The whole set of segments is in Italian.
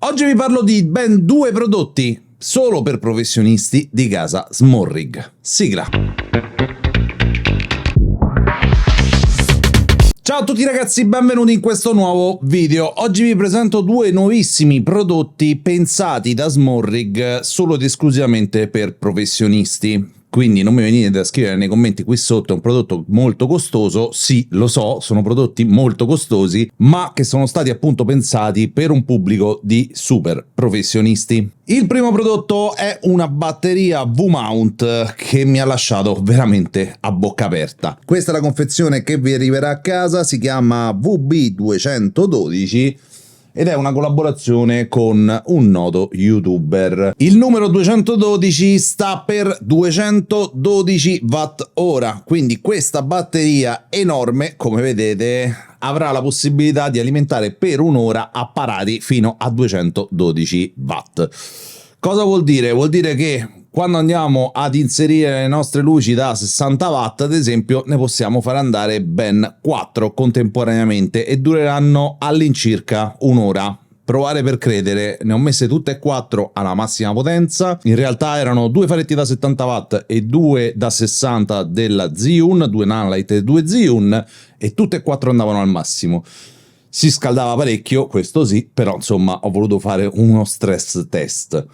Oggi vi parlo di ben due prodotti solo per professionisti di casa Smorrig. Sigla. Ciao a tutti ragazzi, benvenuti in questo nuovo video. Oggi vi presento due nuovissimi prodotti pensati da Smorrig solo ed esclusivamente per professionisti. Quindi non mi venite a scrivere nei commenti qui sotto, è un prodotto molto costoso. Sì, lo so, sono prodotti molto costosi, ma che sono stati appunto pensati per un pubblico di super professionisti. Il primo prodotto è una batteria V-mount che mi ha lasciato veramente a bocca aperta. Questa è la confezione che vi arriverà a casa, si chiama VB212 ed è una collaborazione con un noto youtuber. Il numero 212 sta per 212 watt-ora, quindi questa batteria enorme, come vedete, avrà la possibilità di alimentare per un'ora apparati fino a 212 watt. Cosa vuol dire? Vuol dire che quando andiamo ad inserire le nostre luci da 60 watt, ad esempio, ne possiamo far andare ben 4 contemporaneamente e dureranno all'incirca un'ora. Provare per credere, ne ho messe tutte e 4 alla massima potenza. In realtà erano due faretti da 70 watt e due da 60 della Zhiyun, due Nanlite e due Zhiyun, e tutte e 4 andavano al massimo. Si scaldava parecchio, questo sì, però insomma ho voluto fare uno stress test.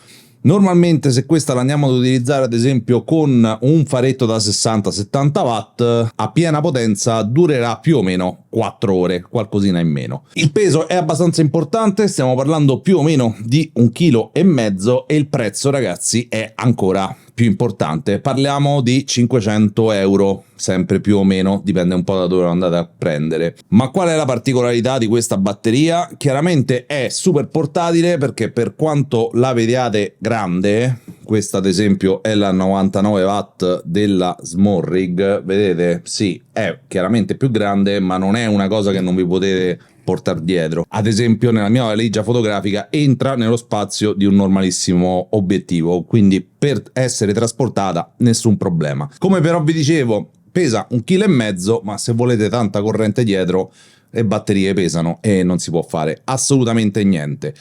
Normalmente se questa la andiamo ad utilizzare ad esempio con un faretto da 60-70 watt, a piena potenza durerà più o meno 4 ore, qualcosina in meno. Il peso è abbastanza importante, stiamo parlando più o meno di 1,5 kg e il prezzo ragazzi è ancora più importante, parliamo di 500 euro, sempre più o meno, dipende un po' da dove lo andate a prendere. Ma qual è la particolarità di questa batteria? Chiaramente è super portatile perché per quanto la vediate grande, questa ad esempio è la 99 watt della Smorrig, vedete? Sì, è chiaramente più grande, ma non è una cosa che non vi potete portare dietro. Ad esempio nella mia valigia fotografica entra nello spazio di un normalissimo obiettivo, quindi per essere trasportata nessun problema. Come però vi dicevo, pesa 1,5 kg, ma se volete tanta corrente dietro le batterie pesano e non si può fare assolutamente niente.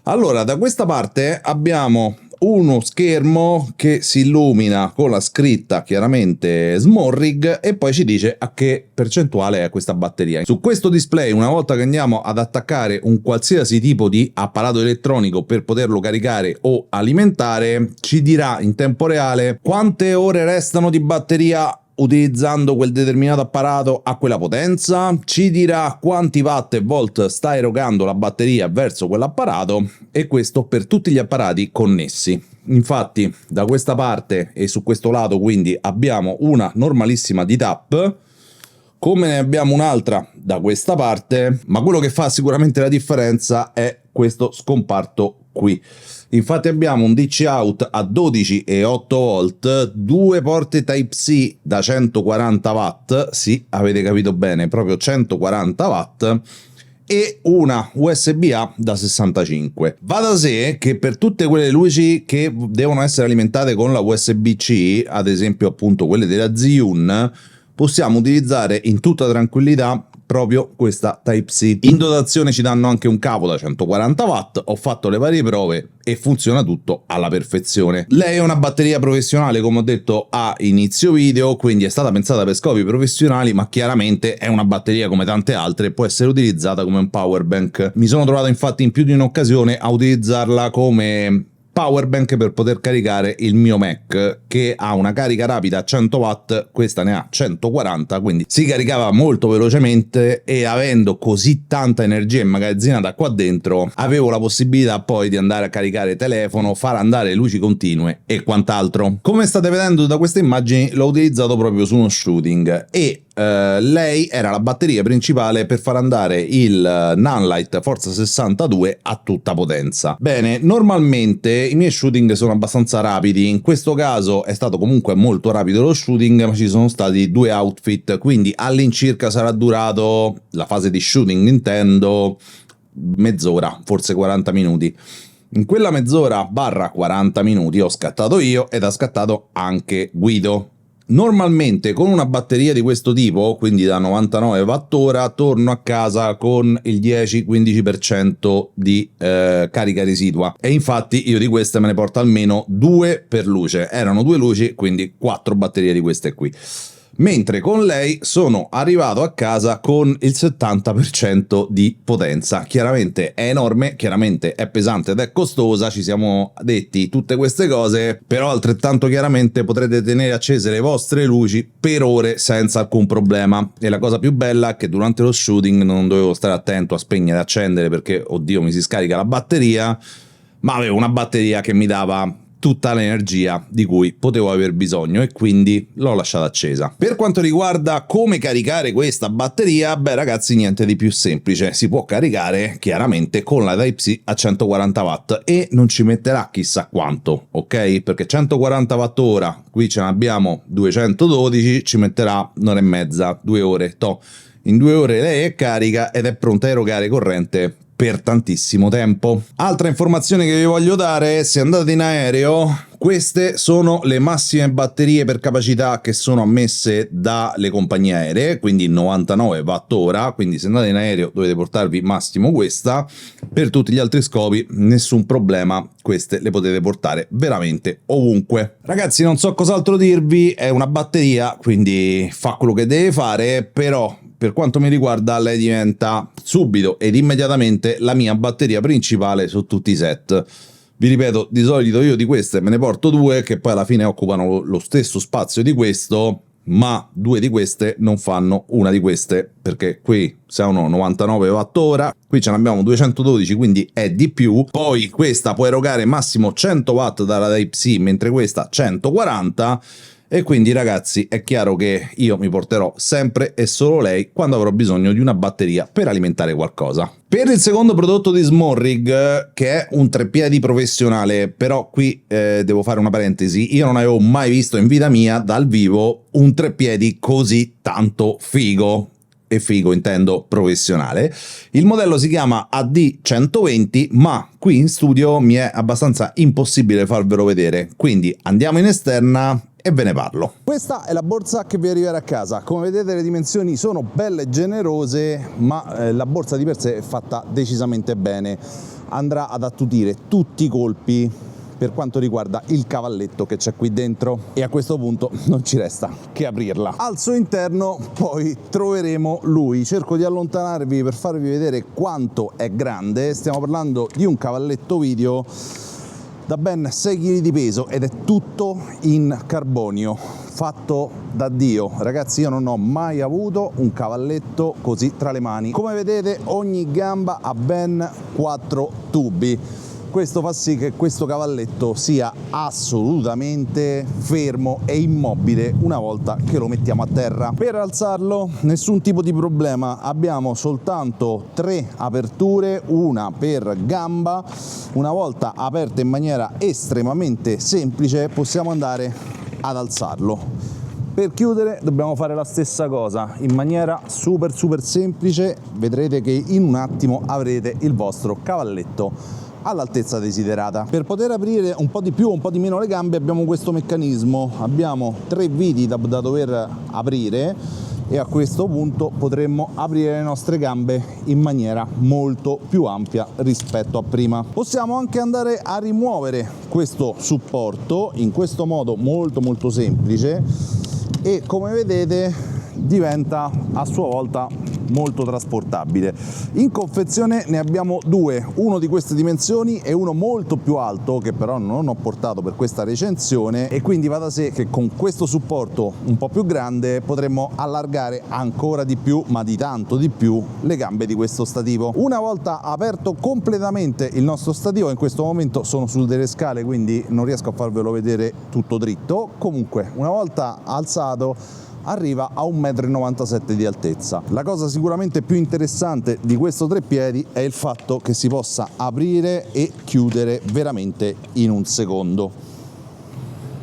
Allora, da questa parte abbiamo uno schermo che si illumina con la scritta chiaramente Smorrig e poi ci dice a che percentuale è questa batteria. Su questo display, una volta che andiamo ad attaccare un qualsiasi tipo di apparato elettronico per poterlo caricare o alimentare, ci dirà in tempo reale quante ore restano di batteria utilizzando quel determinato apparato a quella potenza, ci dirà quanti watt e volt sta erogando la batteria verso quell'apparato, e questo per tutti gli apparati connessi. Infatti da questa parte e su questo lato quindi abbiamo una normalissima DTAP, come ne abbiamo un'altra da questa parte, ma quello che fa sicuramente la differenza è questo scomparto qui. Infatti abbiamo un DC out a 12,8 volt, due porte Type-C da 140 watt, sì, avete capito bene, proprio 140 watt, e una USB-A da 65. Va da sé che per tutte quelle luci che devono essere alimentate con la USB-C, ad esempio appunto quelle della Zhiyun, possiamo utilizzare in tutta tranquillità proprio questa Type-C. In dotazione ci danno anche un cavo da 140 watt, ho fatto le varie prove e funziona tutto alla perfezione. Lei è una batteria professionale, come ho detto a inizio video, quindi è stata pensata per scopi professionali, ma chiaramente è una batteria come tante altre, può essere utilizzata come un power bank. Mi sono trovato infatti in più di un'occasione a utilizzarla come powerbank per poter caricare il mio Mac, che ha una carica rapida a 100 watt, questa ne ha 140, quindi si caricava molto velocemente e avendo così tanta energia immagazzinata qua dentro avevo la possibilità poi di andare a caricare telefono, far andare luci continue e quant'altro. Come state vedendo da queste immagini l'ho utilizzato proprio su uno shooting e lei era la batteria principale per far andare il Nanlite Forza 62 a tutta potenza. Bene, normalmente i miei shooting sono abbastanza rapidi, in questo caso è stato comunque molto rapido lo shooting, ma ci sono stati due outfit, quindi all'incirca sarà durato, la fase di shooting intendo, mezz'ora, forse 40 minuti. In quella mezz'ora barra 40 minuti ho scattato io ed ha scattato anche Guido. Normalmente con una batteria di questo tipo, quindi da 99 Wh, torno a casa con il 10-15% di carica residua, e infatti io di queste me ne porto almeno 2 per luce. Erano 2 luci, quindi 4 batterie di queste qui. Mentre con lei sono arrivato a casa con il 70% di potenza. Chiaramente è enorme, chiaramente è pesante ed è costosa, ci siamo detti tutte queste cose, però altrettanto chiaramente potrete tenere accese le vostre luci per ore senza alcun problema. E la cosa più bella è che durante lo shooting non dovevo stare attento a spegnere e accendere perché, oddio, mi si scarica la batteria, ma avevo una batteria che mi dava tutta l'energia di cui potevo aver bisogno e quindi l'ho lasciata accesa. Per quanto riguarda come caricare questa batteria, beh ragazzi, niente di più semplice. Si può caricare chiaramente con la Type-C a 140 watt e non ci metterà chissà quanto, ok? Perché 140 watt ora, qui ce ne abbiamo 212, ci metterà un'ora e mezza, 2 ore, toh. In 2 ore lei è carica ed è pronta a erogare corrente per tantissimo tempo. Altra informazione che vi voglio dare: se andate in aereo, queste sono le massime batterie per capacità che sono ammesse dalle compagnie aeree, quindi 99 Wh, quindi se andate in aereo dovete portarvi massimo questa. Per tutti gli altri scopi nessun problema, queste le potete portare veramente ovunque. Ragazzi, non so cos'altro dirvi, è una batteria, quindi fa quello che deve fare, però per quanto mi riguarda lei diventa subito ed immediatamente la mia batteria principale su tutti i set. Vi ripeto, di solito io di queste me ne porto 2 che poi alla fine occupano lo stesso spazio di questo, ma 2 di queste non fanno una di queste, perché qui sono 99 Wh, qui ce ne abbiamo 212, quindi è di più. Poi questa può erogare massimo 100 watt dalla Type-C, mentre questa 140. E quindi ragazzi è chiaro che io mi porterò sempre e solo lei quando avrò bisogno di una batteria per alimentare qualcosa. Per il secondo prodotto di Smorrig, che è un treppiedi professionale, però qui devo fare una parentesi, io non avevo mai visto in vita mia dal vivo un treppiedi così tanto figo. E figo intendo professionale. Il modello si chiama AD120, ma qui in studio mi è abbastanza impossibile farvelo vedere, quindi andiamo in esterna e ve ne parlo. Questa è la borsa che vi arriverà a casa. Come vedete le dimensioni sono belle generose, ma la borsa di per sé è fatta decisamente bene. Andrà ad attutire tutti i colpi per quanto riguarda il cavalletto che c'è qui dentro, e a questo punto non ci resta che aprirla. Al suo interno poi troveremo lui. Cerco di allontanarvi per farvi vedere quanto è grande. Stiamo parlando di un cavalletto video da ben 6 kg di peso ed è tutto in carbonio, fatto da Dio. Ragazzi, io non ho mai avuto un cavalletto così tra le mani. Come vedete ogni gamba ha ben 4 tubi. Questo fa sì che questo cavalletto sia assolutamente fermo e immobile una volta che lo mettiamo a terra. Per alzarlo nessun tipo di problema, abbiamo soltanto 3 aperture, una per gamba. Una volta aperta in maniera estremamente semplice possiamo andare ad alzarlo. Per chiudere dobbiamo fare la stessa cosa in maniera super semplice. Vedrete che in un attimo avrete il vostro cavalletto all'altezza desiderata. Per poter aprire un po' di più o un po' di meno le gambe abbiamo questo meccanismo, abbiamo 3 viti da dover aprire e a questo punto potremmo aprire le nostre gambe in maniera molto più ampia rispetto a prima. Possiamo anche andare a rimuovere questo supporto in questo modo molto semplice e come vedete diventa a sua volta molto trasportabile. In confezione ne abbiamo 2, uno di queste dimensioni e uno molto più alto che però non ho portato per questa recensione, e quindi va da sé che con questo supporto un po' più grande potremmo allargare ancora di più, ma di tanto di più, le gambe di questo stativo. Una volta aperto completamente il nostro stativo, in questo momento sono su delle scale quindi non riesco a farvelo vedere tutto dritto, comunque una volta alzato arriva a 1,97 m di altezza. La cosa sicuramente più interessante di questo treppiedi è il fatto che si possa aprire e chiudere veramente in un secondo.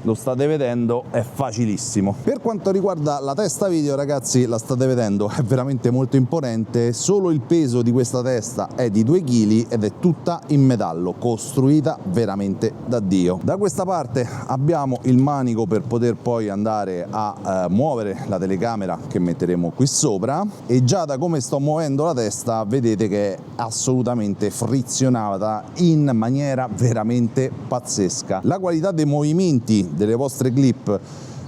lo state vedendo, è facilissimo. Per quanto riguarda la testa video, ragazzi, la state vedendo, è veramente molto imponente. Solo il peso di questa testa è di 2 kg ed è tutta in metallo, costruita veramente da Dio. Da questa parte abbiamo il manico per poter poi andare a muovere la telecamera che metteremo qui sopra, e già da come sto muovendo la testa vedete che è assolutamente frizionata in maniera veramente pazzesca. La qualità dei movimenti delle vostre clip,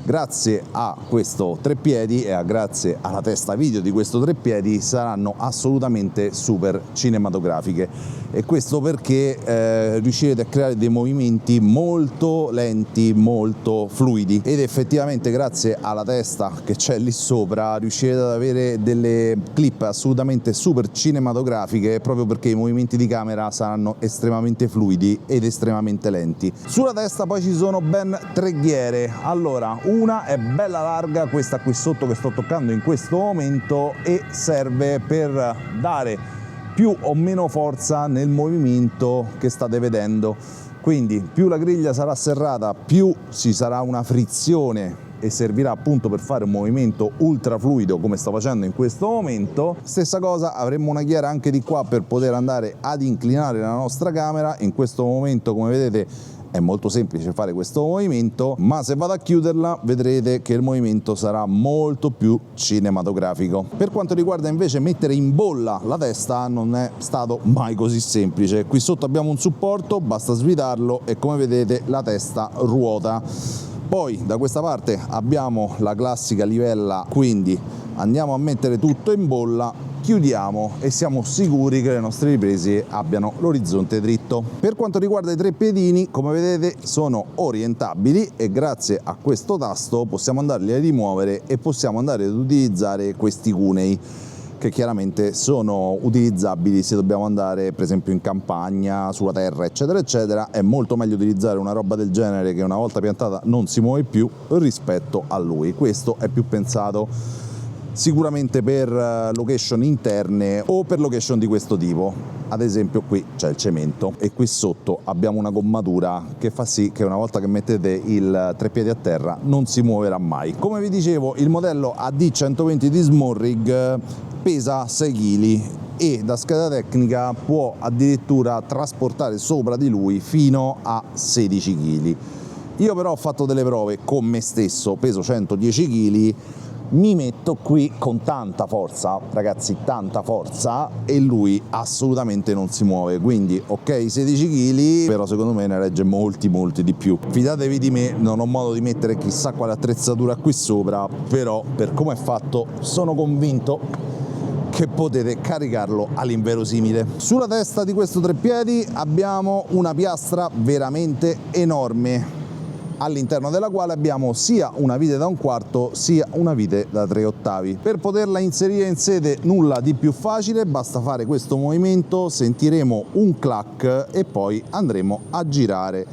grazie a questo treppiedi e grazie alla testa video di questo treppiedi, saranno assolutamente super cinematografiche, e questo perché riuscirete a creare dei movimenti molto lenti, molto fluidi, ed effettivamente grazie alla testa che c'è lì sopra riuscirete ad avere delle clip assolutamente super cinematografiche, proprio perché i movimenti di camera saranno estremamente fluidi ed estremamente lenti. Sulla testa poi ci sono ben 3 ghiere. Allora, una è bella larga, questa qui sotto che sto toccando in questo momento, e serve per dare più o meno forza nel movimento che state vedendo. Quindi più la griglia sarà serrata, più ci sarà una frizione e servirà appunto per fare un movimento ultra fluido come sto facendo in questo momento. Stessa cosa, avremo una ghiera anche di qua per poter andare ad inclinare la nostra camera. In questo momento, come vedete, è molto semplice fare questo movimento, ma se vado a chiuderla vedrete che il movimento sarà molto più cinematografico. Per quanto riguarda invece mettere in bolla la testa, non è stato mai così semplice. Qui sotto abbiamo un supporto, basta svitarlo e come vedete la testa ruota. Poi da questa parte abbiamo la classica livella, quindi andiamo a mettere tutto in bolla, chiudiamo e siamo sicuri che le nostre riprese abbiano l'orizzonte dritto. Per quanto riguarda i treppiedini, come vedete sono orientabili e grazie a questo tasto possiamo andarli a rimuovere e possiamo andare ad utilizzare questi cunei, che chiaramente sono utilizzabili se dobbiamo andare per esempio in campagna, sulla terra, eccetera eccetera. È molto meglio utilizzare una roba del genere che una volta piantata non si muove più rispetto a lui. Questo è più pensato sicuramente per location interne o per location di questo tipo. Ad esempio qui c'è il cemento e qui sotto abbiamo una gommatura che fa sì che una volta che mettete il treppiedi a terra non si muoverà mai. Come vi dicevo, il modello AD120 di Smorrig pesa 6 kg e da scheda tecnica può addirittura trasportare sopra di lui fino a 16 kg. Io però ho fatto delle prove con me stesso, peso 110 kg, mi metto qui con tanta forza, ragazzi, tanta forza, e lui assolutamente non si muove. Quindi ok 16 kg, però secondo me ne regge molti di più. Fidatevi di me, non ho modo di mettere chissà quale attrezzatura qui sopra, però per come è fatto sono convinto che potete caricarlo all'inverosimile. Sulla testa di questo treppiedi abbiamo una piastra veramente enorme, all'interno della quale abbiamo sia una vite da 1/4 sia una vite da 3/8. Per poterla inserire in sede nulla di più facile, basta fare questo movimento, sentiremo un clack e poi andremo a girare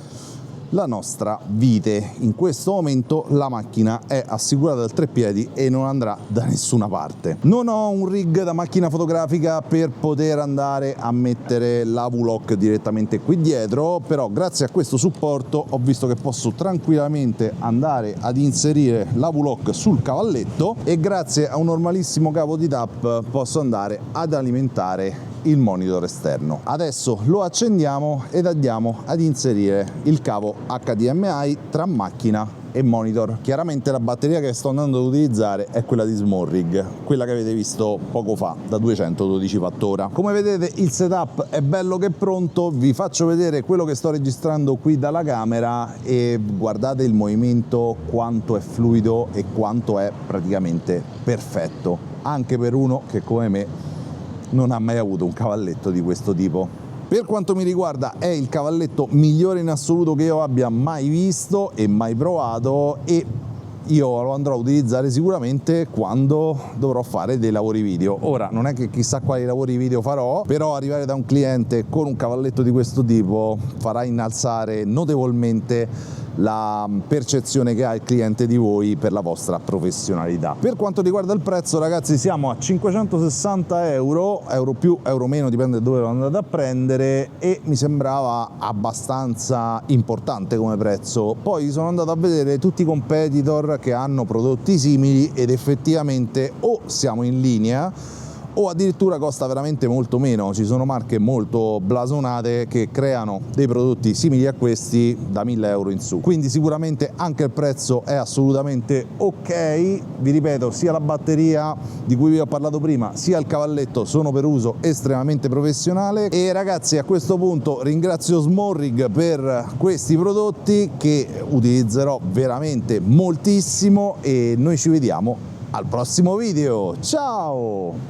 la nostra vite. In questo momento la macchina è assicurata al treppiedi e non andrà da nessuna parte. Non ho un rig da macchina fotografica per poter andare a mettere la V-Lock direttamente qui dietro, però grazie a questo supporto ho visto che posso tranquillamente andare ad inserire la V-Lock sul cavalletto e grazie a un normalissimo cavo di tap posso andare ad alimentare il monitor esterno. Adesso lo accendiamo ed andiamo ad inserire il cavo HDMI tra macchina e monitor. Chiaramente la batteria che sto andando ad utilizzare è quella di Smorrig, quella che avete visto poco fa da 212 watt-ora. Come vedete il setup è bello che è pronto, vi faccio vedere quello che sto registrando qui dalla camera e guardate il movimento, quanto è fluido e quanto è praticamente perfetto, anche per uno che come me non ha mai avuto un cavalletto di questo tipo. Per quanto mi riguarda è il cavalletto migliore in assoluto che io abbia mai visto e mai provato, e io lo andrò a utilizzare sicuramente quando dovrò fare dei lavori video. Ora non è che chissà quali lavori video farò, però arrivare da un cliente con un cavalletto di questo tipo farà innalzare notevolmente la percezione che ha il cliente di voi per la vostra professionalità. Per quanto riguarda il prezzo, ragazzi, siamo a 560 euro, euro più, euro meno, dipende da dove lo andate a prendere, e mi sembrava abbastanza importante come prezzo. Poi sono andato a vedere tutti i competitor che hanno prodotti simili ed effettivamente o siamo in linea o addirittura costa veramente molto meno. Ci sono marche molto blasonate che creano dei prodotti simili a questi da 1000 euro in su, quindi sicuramente anche il prezzo è assolutamente ok. Vi ripeto, sia la batteria di cui vi ho parlato prima sia il cavalletto sono per uso estremamente professionale. E ragazzi, a questo punto ringrazio Smorrig per questi prodotti che utilizzerò veramente moltissimo e noi ci vediamo al prossimo video. Ciao!